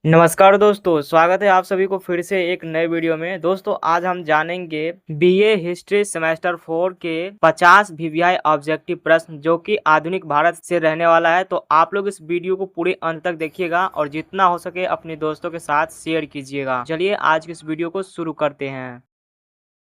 नमस्कार दोस्तों, स्वागत है आप सभी को फिर से एक नए वीडियो में। दोस्तों आज हम जानेंगे बीए हिस्ट्री सेमेस्टर 4 के 50 वीवीआई ऑब्जेक्टिव प्रश्न जो कि आधुनिक भारत से रहने वाला है। तो आप लोग इस वीडियो को पूरे अंत तक देखिएगा और जितना हो सके अपने दोस्तों के साथ शेयर कीजिएगा। चलिए आज की इस वीडियो को शुरू करते हैं।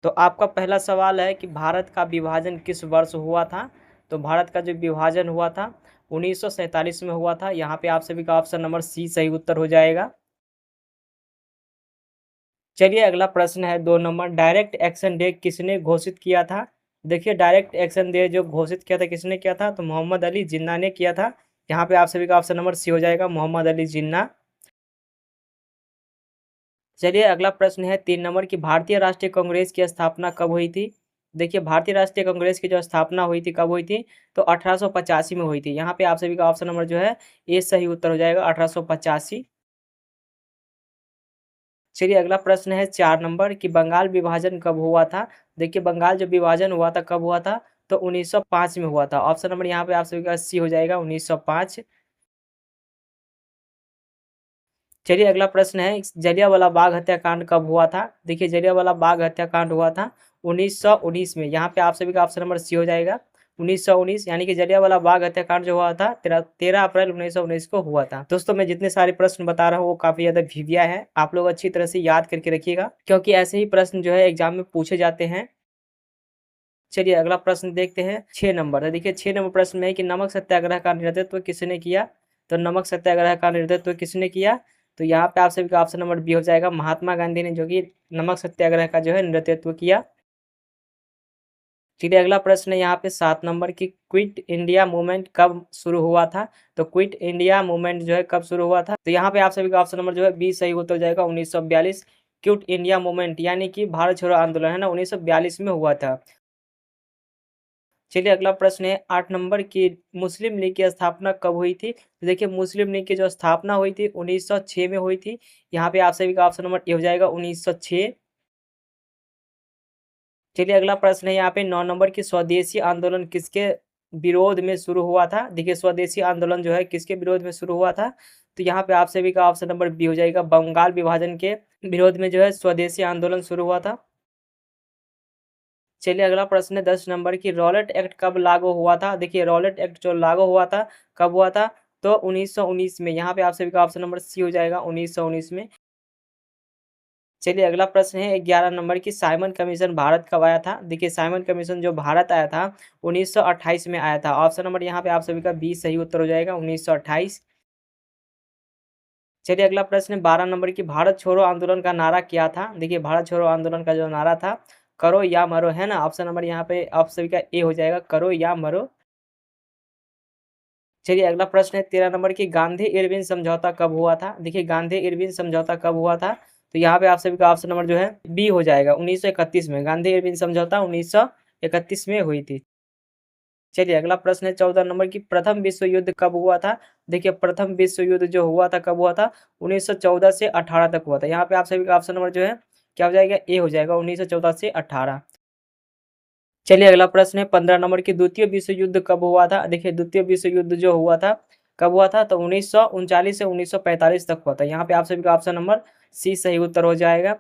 तो आपका पहला सवाल है कि भारत का विभाजन किस वर्ष हुआ था। तो भारत का जो विभाजन हुआ था 1947 में हुआ था। यहाँ पे आप सभी का ऑप्शन नंबर सी सही उत्तर हो जाएगा। चलिए अगला प्रश्न है 2 नंबर, डायरेक्ट एक्शन डे किसने घोषित किया था। देखिए डायरेक्ट एक्शन डे जो घोषित किया था किसने किया था, तो मोहम्मद अली जिन्ना ने किया था। यहाँ पे आप सभी का ऑप्शन नंबर सी हो जाएगा, मोहम्मद अली जिन्ना। चलिए अगला प्रश्न है 3 नंबर की भारतीय राष्ट्रीय कांग्रेस की स्थापना कब हुई थी। देखिए भारतीय राष्ट्रीय कांग्रेस की जो स्थापना हुई थी कब हुई थी, तो 1885 में हुई थी। यहाँ पे आप सभी का ऑप्शन नंबर जो है ये सही उत्तर हो जाएगा, 1885। चलिए अगला प्रश्न है 4 नंबर कि बंगाल विभाजन कब हुआ था। देखिए बंगाल जो विभाजन हुआ था कब हुआ था, तो 1905 में हुआ था। ऑप्शन नंबर यहाँ पे आप सभी का सी हो जाएगा, 1905। चलिए अगला प्रश्न है जलियांवाला बाग हत्याकांड कब हुआ था। देखिए जलियांवाला बाग हत्याकांड हुआ था 1919 में। यहाँ पे आप सभी का ऑप्शन नंबर सी हो जाएगा, 1919। यानी कि जलियांवाला बाग हत्याकांड जो हुआ था 13 अप्रैल 1919 को हुआ था। दोस्तों मैं जितने सारे प्रश्न बता रहा हूँ वो काफी ज्यादा वीविया है, आप लोग अच्छी तरह से याद करके रखिएगा क्योंकि ऐसे ही प्रश्न जो है एग्जाम में पूछे जाते हैं। चलिए अगला प्रश्न देखते हैं 6 नंबर है। देखिए 6 नंबर प्रश्न में है कि नमक सत्याग्रह का नेतृत्व किसने किया। तो नमक सत्याग्रह का नेतृत्व किसने किया, तो यहाँ पे आप सभी का ऑप्शन नंबर बी हो जाएगा, महात्मा गांधी ने जो कि नमक सत्याग्रह का जो है नेतृत्व किया। चलिए अगला प्रश्न है यहाँ पे 7 नंबर की क्विट इंडिया मूवमेंट कब शुरू हुआ था। तो क्विट इंडिया मूवमेंट जो है कब शुरू हुआ था, तो यहाँ पे आप सभी का ऑप्शन नंबर जो है बी सही उत्तर हो जाएगा, 1942। क्विट इंडिया मूवमेंट यानी कि भारत छोड़ो आंदोलन है ना, 1942 में हुआ था। चलिए अगला प्रश्न है 8 नंबर की मुस्लिम लीग की स्थापना कब हुई थी। तो देखिए मुस्लिम लीग की जो स्थापना हुई थी 1906 में हुई थी। यहाँ पे आप सभी का ऑप्शन नंबर ए हो जाएगा, 1906। चलिए अगला प्रश्न है यहाँ पे 9 नंबर की स्वदेशी आंदोलन किसके विरोध में शुरू हुआ था। देखिए स्वदेशी आंदोलन जो है किसके विरोध में शुरू हुआ था, तो यहाँ पे आप सभी का ऑप्शन नंबर बी हो जाएगा, बंगाल विभाजन के विरोध में जो है स्वदेशी आंदोलन शुरू हुआ था। चलिए अगला प्रश्न है 10 नंबर की रॉलेट एक्ट कब लागू हुआ था। देखिए रॉलेट एक्ट जो लागू हुआ था कब हुआ था, तो 1919 में। यहाँ पे आप सभी का ऑप्शन नंबर सी हो जाएगा, 1919 में। चलिए अगला प्रश्न है 11 नंबर की साइमन कमीशन भारत कब आया था। देखिए साइमन कमीशन जो भारत आया था 1928 में आया था। ऑप्शन नंबर यहाँ पे आप सभी का बी सही उत्तर हो जाएगा, 1928। चलिए अगला प्रश्न है 12 नंबर की भारत छोड़ो आंदोलन का नारा क्या था। देखिए भारत छोड़ो आंदोलन का जो नारा था करो या मरो है ना। ऑप्शन नंबर यहाँ पे आप सभी का ए हो जाएगा, करो या मरो। चलिए अगला प्रश्न है 13 नंबर की गांधी इरविन समझौता कब हुआ था। देखिए गांधी इरविन समझौता कब हुआ था, तो यहाँ पे आप सभी का ऑप्शन नंबर जो है बी हो जाएगा, 1931 में। गांधी इरविन समझौता 1931 में हुई थी। चलिए अगला प्रश्न है 14 नंबर की प्रथम विश्व युद्ध कब हुआ था। देखिए प्रथम विश्व युद्ध जो हुआ था कब हुआ था, 1914 से 18 तक हुआ था। यहाँ पे आप सभी का ऑप्शन नंबर जो है क्या हो जाएगा, ए हो जाएगा, 1914 से 18। चलिए अगला प्रश्न है 15 नंबर की द्वितीय विश्व युद्ध कब हुआ था। देखिए द्वितीय विश्व युद्ध जो हुआ था कब हुआ था, तो 1939 से 1945 तक हुआ था। यहाँ पे आप सभी का ऑप्शन नंबर सी सही उत्तर हो जाएगा।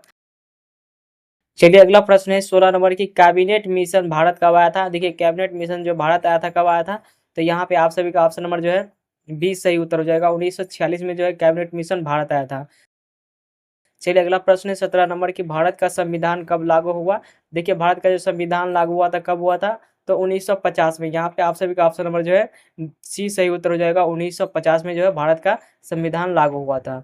चलिए अगला प्रश्न है 16 नंबर की कैबिनेट मिशन भारत कब आया था। देखिए कैबिनेट मिशन जो भारत आया था कब आया था, तो यहाँ पे आप सभी का ऑप्शन नंबर जो है बी सही उत्तर हो जाएगा, 1946 में जो है कैबिनेट मिशन भारत आया था। चलिए अगला प्रश्न है 17 नंबर की भारत का संविधान कब लागू हुआ। देखिए भारत का जो संविधान लागू हुआ था कब हुआ था, तो 1950 में। यहाँ पे आप सभी का ऑप्शन नंबर जो है सी सही उत्तर हो जाएगा, 1950 में जो है भारत का संविधान लागू हुआ था।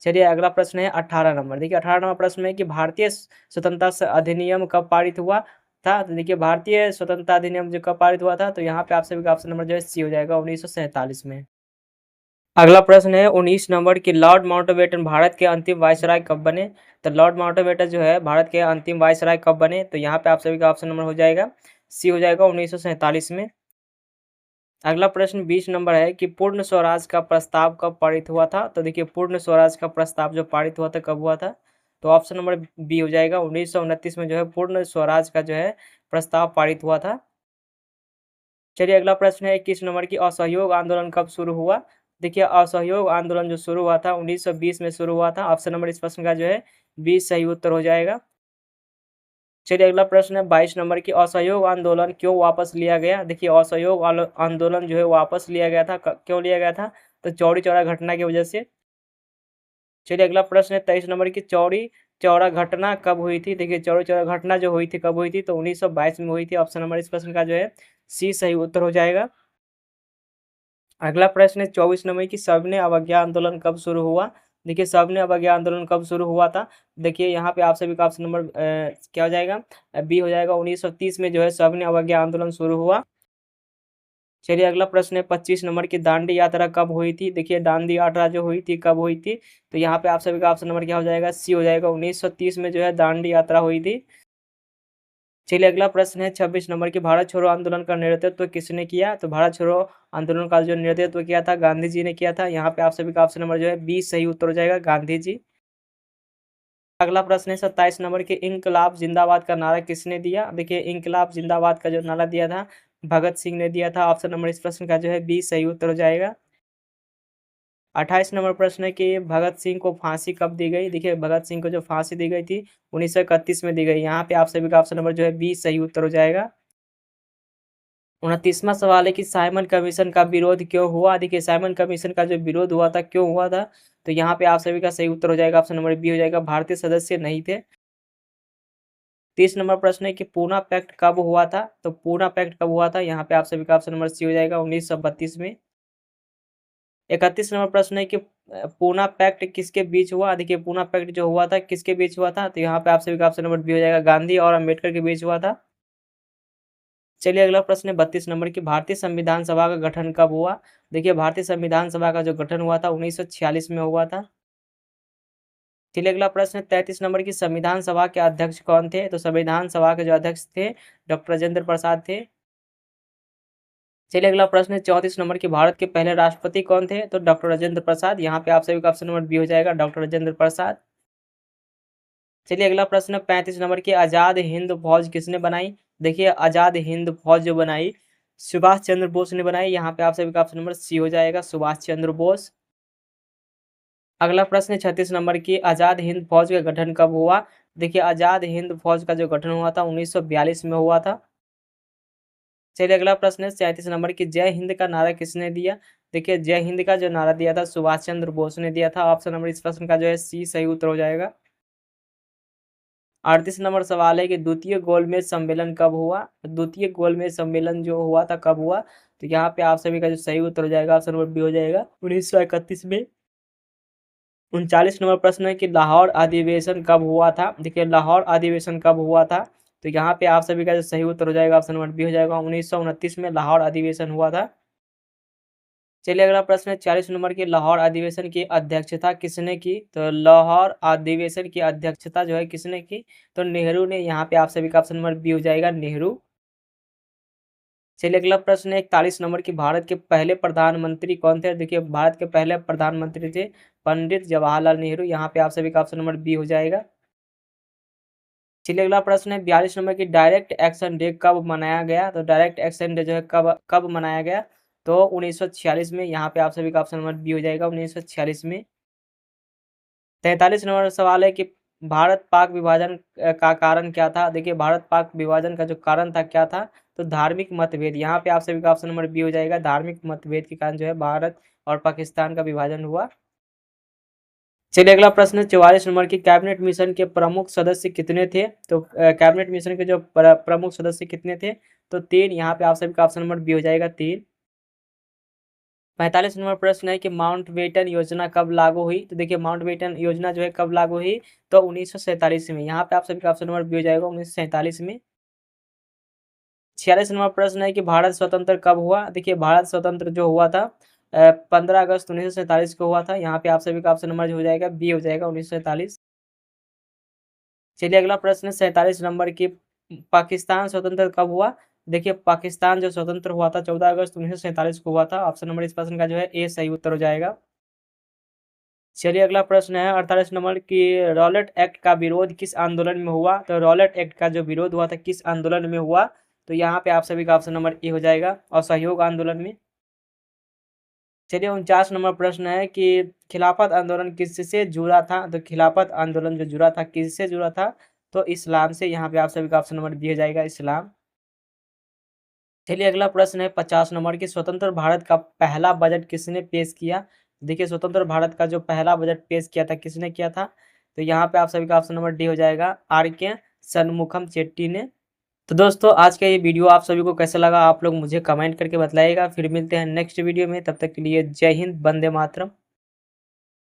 चलिए अगला प्रश्न है 18 नंबर। देखिए 18 नंबर प्रश्न में कि भारतीय स्वतंत्रता अधिनियम कब पारित हुआ था। तो देखिए भारतीय स्वतंत्रता अधिनियम जो कब पारित हुआ था, तो यहाँ पे आप सभी का ऑप्शन नंबर जो है सी हो जाएगा, 1947 में। अगला प्रश्न है 19 नंबर की लॉर्ड माउंटबेटन भारत के अंतिम वायसराय कब बने। तो लॉर्ड माउंटबेटन जो है भारत के अंतिम वायसराय कब बने, तो यहाँ पे आप सभी का ऑप्शन नंबर हो जाएगा सी हो जाएगा, 1947 में। अगला प्रश्न 20 नंबर है कि पूर्ण स्वराज का प्रस्ताव कब पारित हुआ था। तो देखिए पूर्ण स्वराज का प्रस्ताव जो पारित हुआ था कब हुआ था, तो ऑप्शन नंबर बी हो जाएगा, 1929 में जो है पूर्ण स्वराज का जो है प्रस्ताव पारित हुआ था। चलिए अगला प्रश्न है 21 नंबर की असहयोग आंदोलन कब शुरू हुआ। देखिए असहयोग आंदोलन जो शुरू हुआ था 1920 में शुरू हुआ था। ऑप्शन नंबर इस प्रश्न का जो है बी सही उत्तर हो जाएगा। चलिए अगला प्रश्न है 22 नंबर की, असहयोग आंदोलन क्यों वापस लिया गया? देखिए असहयोग आंदोलन जो है वापस लिया गया था, क्यों लिया गया था? तो चौरी चौरा घटना की वजह से। चलिए अगला प्रश्न है 23 नंबर की, चौरी चौरा घटना कब हुई थी? देखिए चौरी चौरा घटना जो हुई थी कब हुई थी? तो 1922 में हुई थी। ऑप्शन नंबर इस प्रश्न का जो है सी सही उत्तर हो जाएगा। अगला प्रश्न है 24 नंबर की, सविनय अवज्ञा आंदोलन कब शुरू हुआ? देखिए सविनय अवज्ञा आंदोलन कब शुरू हुआ था? देखिए यहाँ पे आप सभी का ऑप्शन नंबर क्या हो जाएगा? बी हो जाएगा। 1930 में जो है सविनय अवज्ञा आंदोलन शुरू हुआ। चलिए अगला प्रश्न है 25 नंबर की, दांडी यात्रा कब हुई थी? देखिए दांडी यात्रा जो हुई थी कब हुई थी? तो यहाँ पे आप सभी का ऑप्शन नंबर क्या हो जाएगा? सी हो जाएगा। 1930 में जो है दांडी यात्रा हुई थी। चलिए अगला प्रश्न है 26 नंबर की, भारत छोड़ो आंदोलन का नेतृत्व किसने किया? तो भारत छोड़ो आंदोलन का जो नेतृत्व किया था गांधी जी ने किया था। यहाँ पे आप सभी का ऑप्शन नंबर जो है बी सही उत्तर हो जाएगा, गांधी जी। अगला प्रश्न है 27 नंबर के, इंकलाब जिंदाबाद का नारा किसने दिया? देखिए इंकलाब जिंदाबाद का जो नारा दिया था भगत सिंह ने दिया था। ऑप्शन नंबर इस प्रश्न का जो है बी सही उत्तर हो जाएगा। 28 नंबर प्रश्न है कि भगत सिंह को फांसी कब दी गई? देखिए भगत सिंह को जो फांसी दी गई थी 1931 में दी गई। यहाँ पे आप सभी का ऑप्शन नंबर जो है बी सही उत्तर हो जाएगा। 29वां सवाल है कि साइमन कमीशन का विरोध क्यों हुआ? देखिए साइमन कमीशन का जो विरोध हुआ था क्यों हुआ था? तो यहाँ पे आप सभी का सही उत्तर हो जाएगा, ऑप्शन नंबर बी हो जाएगा, भारतीय सदस्य नहीं थे। 30 नंबर प्रश्न है कि पूना पैक्ट कब हुआ था? तो पूना पैक्ट कब हुआ था? यहाँ पे आप सभी का ऑप्शन नंबर सी हो जाएगा, 1932 में। 31 नंबर प्रश्न है कि पूना पैक्ट किसके बीच हुआ? देखिए पूना पैक्ट जो हुआ था किसके बीच हुआ था? तो यहाँ पे आप सभी का ऑप्शन नंबर बी हो जाएगा, गांधी और अम्बेडकर के बीच हुआ था। चलिए अगला प्रश्न है 32 नंबर की, भारतीय संविधान सभा का गठन कब हुआ? देखिए भारतीय संविधान सभा का जो गठन हुआ था 1946 में हुआ था। चलिए अगला प्रश्न है 33 नंबर की, संविधान सभा के अध्यक्ष कौन थे? तो संविधान सभा के जो अध्यक्ष थे डॉक्टर राजेंद्र प्रसाद थे। चलिए अगला प्रश्न है 34 नंबर की, भारत के पहले राष्ट्रपति कौन थे? तो डॉक्टर राजेंद्र प्रसाद। यहाँ पे आप सभी का ऑप्शन नंबर बी हो जाएगा, डॉक्टर राजेंद्र प्रसाद। चलिए अगला प्रश्न है 35 नंबर की, आजाद हिंद फौज किसने बनाई? देखिए आजाद हिंद फौज जो बनाई सुभाष चंद्र बोस ने बनाई। यहाँ पे आप सभी का ऑप्शन नंबर सी हो जाएगा, सुभाष चंद्र बोस। अगला प्रश्न है 36 नंबर की, आजाद हिंद फौज का गठन कब हुआ? देखिए आजाद हिंद फौज का जो गठन हुआ था 1942 में हुआ था। चलिए अगला प्रश्न है 37 नंबर की, जय हिंद का नारा किसने दिया? देखिए जय हिंद का जो नारा दिया था सुभाष चंद्र बोस ने दिया था। ऑप्शन नंबर इस प्रश्न का जो है सी सही उत्तर हो जाएगा। 38 नंबर सवाल है कि द्वितीय गोलमेज सम्मेलन कब हुआ? द्वितीय गोलमेज सम्मेलन जो हुआ था कब हुआ? तो यहाँ पे आप सभी का जो सही उत्तर हो जाएगा ऑप्शन नंबर बी हो जाएगा, 1931 में। 39 नंबर प्रश्न है कि लाहौर अधिवेशन कब हुआ था? देखिए लाहौर अधिवेशन कब हुआ था? तो यहाँ पे आप सभी का जो सही उत्तर हो जाएगा ऑप्शन नंबर बी हो जाएगा, 1929 में लाहौर अधिवेशन हुआ था। चलिए अगला प्रश्न है 40 नंबर की, लाहौर अधिवेशन की अध्यक्षता किसने की? तो लाहौर अधिवेशन की अध्यक्षता जो है किसने की? तो नेहरू ने। यहाँ पे आप सभी का ऑप्शन नंबर बी हो जाएगा, नेहरू। चलिए अगला प्रश्न है 41 नंबर की, भारत के पहले प्रधानमंत्री कौन थे? देखिए भारत के पहले प्रधानमंत्री थे पंडित जवाहरलाल नेहरू। यहाँ पे आप सभी का ऑप्शन नंबर बी हो जाएगा। चलिए अगला प्रश्न है 42 नंबर की, डायरेक्ट एक्शन डे कब मनाया गया? तो डायरेक्ट एक्शन डे जो है कब कब मनाया गया? तो 1946 में। यहाँ पे आप सभी का ऑप्शन नंबर बी हो जाएगा, 1946 में। 43 नंबर सवाल है कि भारत पाक विभाजन का कारण क्या था? देखिए भारत पाक विभाजन का जो कारण था क्या था? तो धार्मिक मतभेद। यहाँ पे आप सभी का ऑप्शन नंबर बी हो जाएगा, धार्मिक मतभेद के कारण जो है भारत और पाकिस्तान का विभाजन हुआ। चलिए अगला प्रश्न है 44 नंबर की, कैबिनेट मिशन के प्रमुख सदस्य कितने थे? तो कैबिनेट मिशन के जो प्रमुख सदस्य कितने थे? तो 3। यहाँ पे आप सभी का ऑप्शन नंबर बी हो जाएगा, 3। 45 नंबर प्रश्न है कि माउंटबेटन योजना कब लागू हुई? तो देखिए माउंटबेटन योजना जो है कब लागू हुई? तो 1947 में। यहाँ पे आप सभी का ऑप्शन नंबर बी हो जाएगा, 1947 में। 46 नंबर प्रश्न है कि भारत स्वतंत्र कब हुआ? देखिए भारत स्वतंत्र जो हुआ था 15 अगस्त 1947 को हुआ था। यहाँ पे आप सभी का ऑप्शन नंबर जो हो जाएगा बी हो जाएगा, 1947। चलिए अगला प्रश्न है 47 नंबर की, पाकिस्तान स्वतंत्र कब हुआ? देखिए पाकिस्तान जो स्वतंत्र हुआ था 14 अगस्त 1947 को हुआ था। ऑप्शन नंबर इस प्रश्न का जो है ए सही उत्तर हो जाएगा। चलिए अगला प्रश्न है 48 नंबर की, रॉलेट एक्ट का विरोध किस आंदोलन में हुआ? तो रॉलेट एक्ट का जो विरोध हुआ था किस आंदोलन में हुआ? तो यहाँ पे आप सभी का ऑप्शन नंबर ए हो जाएगा, असहयोग आंदोलन में। चलिए 49 नंबर प्रश्न है कि खिलाफत आंदोलन किससे जुड़ा था। तो खिलाफत आंदोलन जो जुड़ा था किससे जुड़ा था, तो इस्लाम से। यहाँ पे आप सभी का ऑप्शन नंबर बी हो जाएगा, इस्लाम। चलिए अगला प्रश्न है 50 नंबर की, स्वतंत्र भारत का पहला बजट किसने पेश किया। देखिए स्वतंत्र भारत का जो पहला बजट पेश किया था किसने किया था, तो यहाँ पे आप सभी का ऑप्शन नंबर डी हो जाएगा, आर के षणमुखम चेट्टी ने। तो दोस्तों आज का ये वीडियो आप सभी को कैसा लगा आप लोग मुझे कमेंट करके बताइएगा। फिर मिलते हैं नेक्स्ट वीडियो में, तब तक के लिए जय हिंद, वंदे मातरम।